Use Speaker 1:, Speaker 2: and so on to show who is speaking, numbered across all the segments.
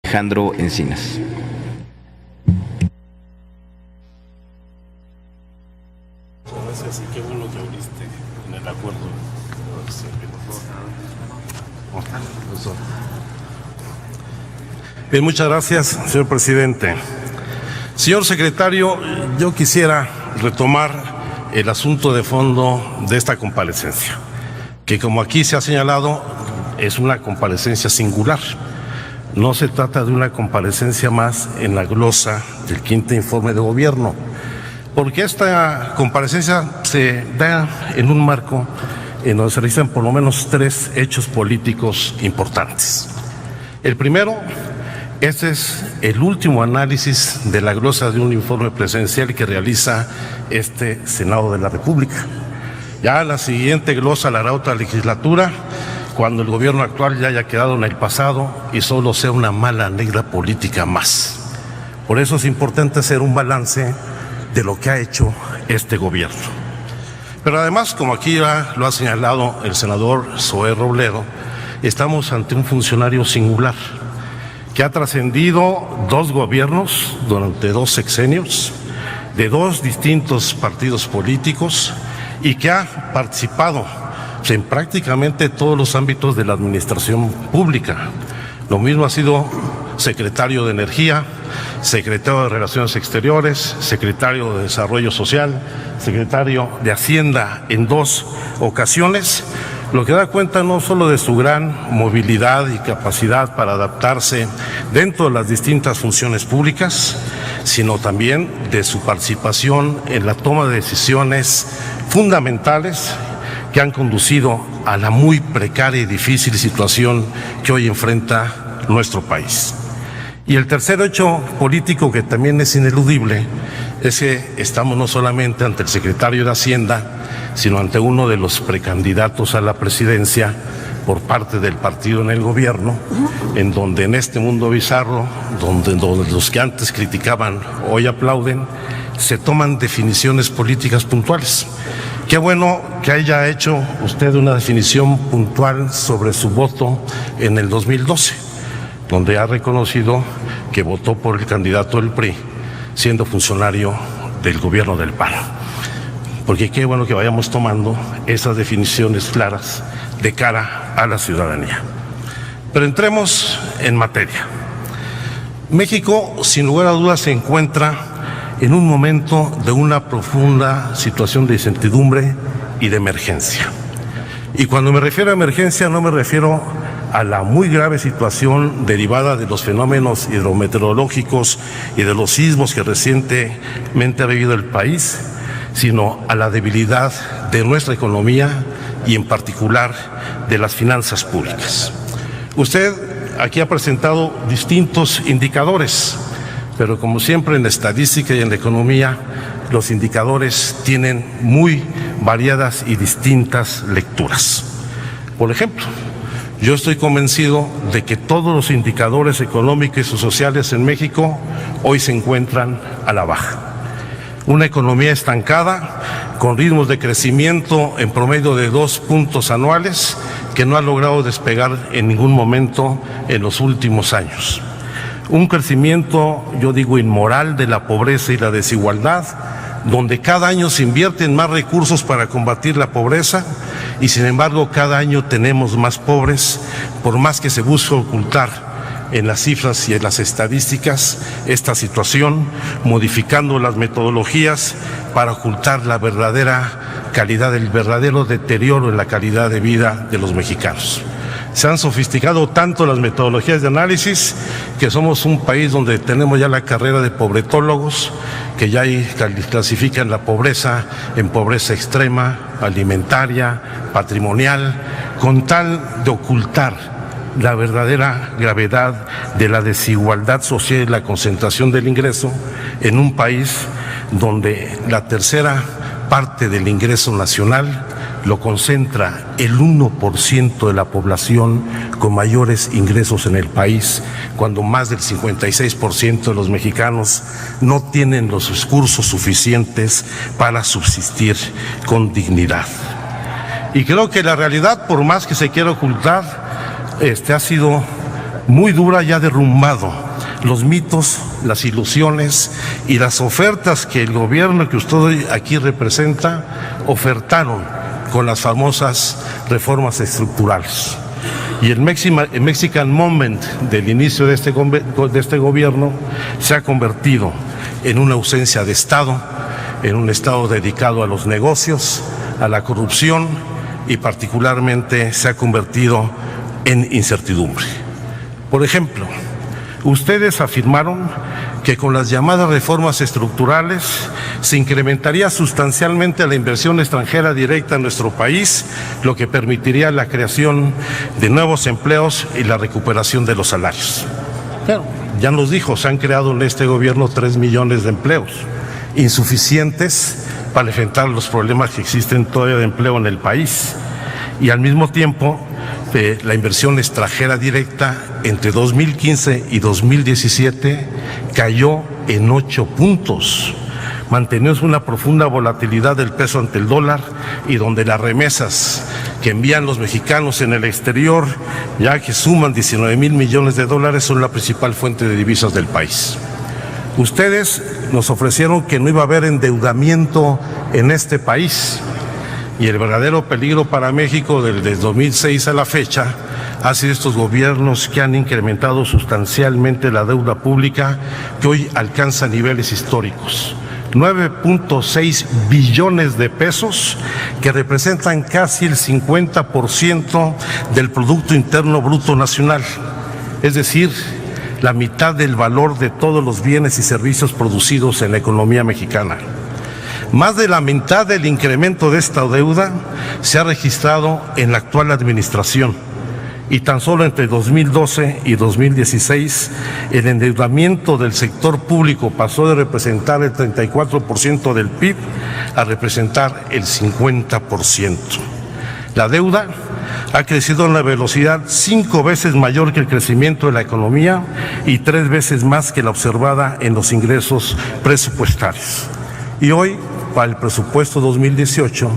Speaker 1: Alejandro Encinas.
Speaker 2: Gracias y qué bueno que abriste en el acuerdo. Bien, muchas gracias, señor presidente. Señor secretario, yo quisiera retomar el asunto de fondo de esta comparecencia, que como aquí se ha señalado, es una comparecencia singular. No se trata de una comparecencia más en la glosa del quinto informe de gobierno, porque esta comparecencia se da en un marco en donde se realizan por lo menos 3 hechos políticos importantes. El primero, este es el último análisis de la glosa de un informe presidencial que realiza este Senado de la República. Ya la siguiente glosa la hará otra legislatura, cuando el gobierno actual ya haya quedado en el pasado y solo sea una mala negra política más. Por eso es importante hacer un balance de lo que ha hecho este gobierno. Pero además, como aquí ya lo ha señalado el senador Zoé Robledo, estamos ante un funcionario singular que ha trascendido 2 gobiernos durante 2 sexenios, de 2 distintos partidos políticos y que ha participado en prácticamente todos los ámbitos de la administración pública. Lo mismo ha sido secretario de Energía, secretario de Relaciones Exteriores, secretario de Desarrollo Social, secretario de Hacienda en 2 ocasiones, lo que da cuenta no solo de su gran movilidad y capacidad para adaptarse dentro de las distintas funciones públicas, sino también de su participación en la toma de decisiones fundamentales que han conducido a la muy precaria y difícil situación que hoy enfrenta nuestro país. Y el tercer hecho político, que también es ineludible, es que estamos no solamente ante el secretario de Hacienda, sino ante uno de los precandidatos a la presidencia por parte del partido en el gobierno, en donde en este mundo bizarro, donde los que antes criticaban hoy aplauden, se toman definiciones políticas puntuales. Qué bueno que haya hecho usted una definición puntual sobre su voto en el 2012, donde ha reconocido que votó por el candidato del PRI, siendo funcionario del gobierno del PAN. Porque qué bueno que vayamos tomando esas definiciones claras de cara a la ciudadanía. Pero entremos en materia. México, sin lugar a dudas, se encuentra en un momento de una profunda situación de incertidumbre y de emergencia. Y cuando me refiero a emergencia, no me refiero a la muy grave situación derivada de los fenómenos hidrometeorológicos y de los sismos que recientemente ha vivido el país, sino a la debilidad de nuestra economía y en particular de las finanzas públicas. Usted aquí ha presentado distintos indicadores, pero como siempre en la estadística y en la economía, los indicadores tienen muy variadas y distintas lecturas. Por ejemplo, yo estoy convencido de que todos los indicadores económicos y sociales en México hoy se encuentran a la baja. Una economía estancada, con ritmos de crecimiento en promedio de 2 puntos anuales, que no ha logrado despegar en ningún momento en los últimos años. Un crecimiento, yo digo, inmoral de la pobreza y la desigualdad, donde cada año se invierten más recursos para combatir la pobreza y sin embargo cada año tenemos más pobres, por más que se busque ocultar en las cifras y en las estadísticas esta situación, modificando las metodologías para ocultar la verdadera calidad, el verdadero deterioro en la calidad de vida de los mexicanos. Se han sofisticado tanto las metodologías de análisis que somos un país donde tenemos ya la carrera de pobretólogos, que ya clasifican la pobreza en pobreza extrema, alimentaria, patrimonial, con tal de ocultar la verdadera gravedad de la desigualdad social y la concentración del ingreso en un país donde la tercera parte del ingreso nacional lo concentra el 1% de la población con mayores ingresos en el país, cuando más del 56% de los mexicanos no tienen los recursos suficientes para subsistir con dignidad. Y creo que la realidad, por más que se quiera ocultar, ha sido muy dura y ha derrumbado los mitos, las ilusiones y las ofertas que el gobierno que usted hoy aquí representa ofertaron con las famosas reformas estructurales. Y el Mexican Moment del inicio de este gobierno se ha convertido en una ausencia de Estado, en un Estado dedicado a los negocios, a la corrupción y particularmente se ha convertido en incertidumbre. Por ejemplo, ustedes afirmaron que con las llamadas reformas estructurales se incrementaría sustancialmente la inversión extranjera directa en nuestro país, lo que permitiría la creación de nuevos empleos y la recuperación de los salarios. Pero ya nos dijo, se han creado en este gobierno 3 millones de empleos, insuficientes para enfrentar los problemas que existen todavía de empleo en el país. Y al mismo tiempo, la inversión extranjera directa entre 2015 y 2017 cayó en 8 puntos. Mantenemos una profunda volatilidad del peso ante el dólar y donde las remesas que envían los mexicanos en el exterior, ya que suman 19,000 millones de dólares, son la principal fuente de divisas del país. Ustedes nos ofrecieron que no iba a haber endeudamiento en este país. Y el verdadero peligro para México desde 2006 a la fecha ha sido estos gobiernos que han incrementado sustancialmente la deuda pública, que hoy alcanza niveles históricos. 9.6 billones de pesos, que representan casi el 50% del Producto Interno Bruto Nacional. Es decir, la mitad del valor de todos los bienes y servicios producidos en la economía mexicana. Más de la mitad del incremento de esta deuda se ha registrado en la actual administración y tan solo entre 2012 y 2016 el endeudamiento del sector público pasó de representar el 34% del PIB a representar el 50%. La deuda ha crecido a una velocidad 5 veces mayor que el crecimiento de la economía y 3 veces más que la observada en los ingresos presupuestarios. Y hoy, para el presupuesto 2018,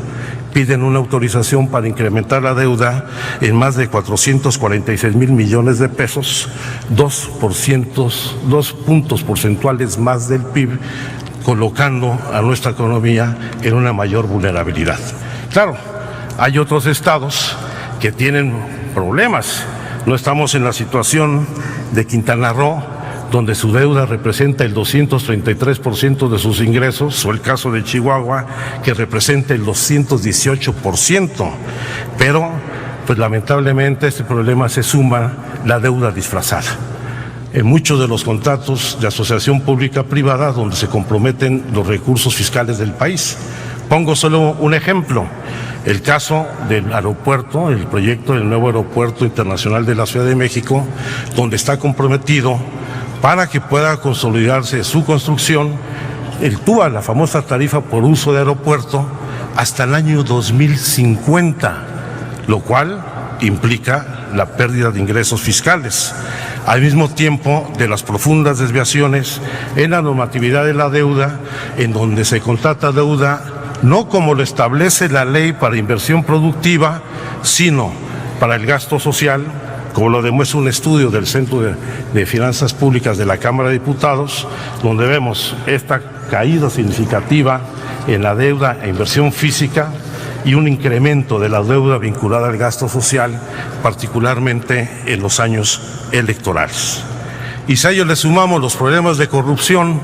Speaker 2: piden una autorización para incrementar la deuda en más de 446,000 millones de pesos, 2 puntos porcentuales más del PIB, colocando a nuestra economía en una mayor vulnerabilidad. Claro, hay otros estados que tienen problemas. No estamos en la situación de Quintana Roo, donde su deuda representa el 233% de sus ingresos, o el caso de Chihuahua, que representa el 218%. Pero, pues lamentablemente, a este problema se suma la deuda disfrazada. En muchos de los contratos de asociación pública-privada, donde se comprometen los recursos fiscales del país. Pongo solo un ejemplo. El caso del aeropuerto, el proyecto del nuevo aeropuerto internacional de la Ciudad de México, donde está comprometido para que pueda consolidarse su construcción, el TUA, la famosa tarifa por uso de aeropuerto, hasta el año 2050, lo cual implica la pérdida de ingresos fiscales. Al mismo tiempo de las profundas desviaciones en la normatividad de la deuda, en donde se contrata deuda no como lo establece la ley para inversión productiva, sino para el gasto social, como lo demuestra un estudio del Centro de Finanzas Públicas de la Cámara de Diputados, donde vemos esta caída significativa en la deuda e inversión física y un incremento de la deuda vinculada al gasto social, particularmente en los años electorales. Y si a ello le sumamos los problemas de corrupción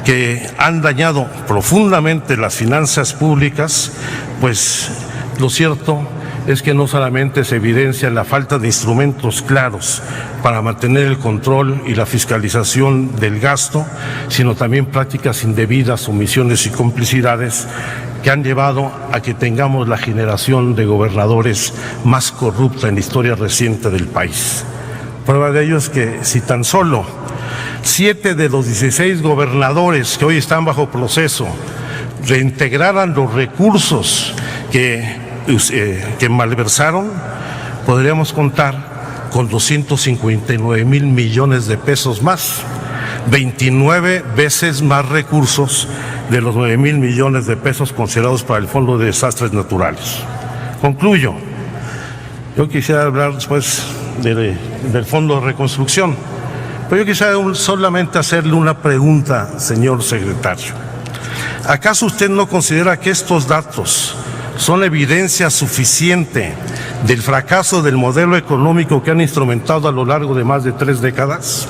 Speaker 2: que han dañado profundamente las finanzas públicas, pues lo cierto es que no solamente se evidencia la falta de instrumentos claros para mantener el control y la fiscalización del gasto, sino también prácticas indebidas, omisiones y complicidades que han llevado a que tengamos la generación de gobernadores más corrupta en la historia reciente del país. Prueba de ello es que si tan solo 7 de los 16 gobernadores que hoy están bajo proceso reintegraran los recursos que malversaron, podríamos contar con 259,000 millones de pesos más, 29 veces más recursos de los 9,000 millones de pesos considerados para el Fondo de Desastres Naturales. Concluyo. Yo quisiera hablar después de del Fondo de Reconstrucción. Pero yo quisiera solamente hacerle una pregunta, señor secretario. ¿Acaso usted no considera que estos datos son evidencia suficiente del fracaso del modelo económico que han instrumentado a lo largo de más de 3 décadas?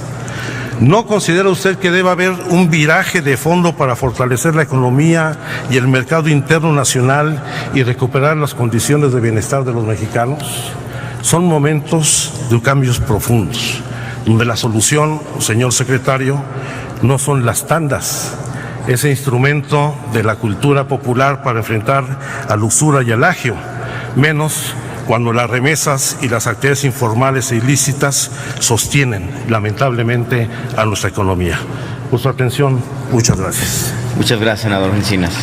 Speaker 2: ¿No considera usted que debe haber un viraje de fondo para fortalecer la economía y el mercado interno nacional y recuperar las condiciones de bienestar de los mexicanos? Son momentos de cambios profundos, donde la solución, señor secretario, no son las tandas, ese instrumento de la cultura popular para enfrentar a la usura y al agio, menos cuando las remesas y las actividades informales e ilícitas sostienen, lamentablemente, a nuestra economía. Por su atención, muchas gracias.
Speaker 1: Muchas gracias, senador Encinas.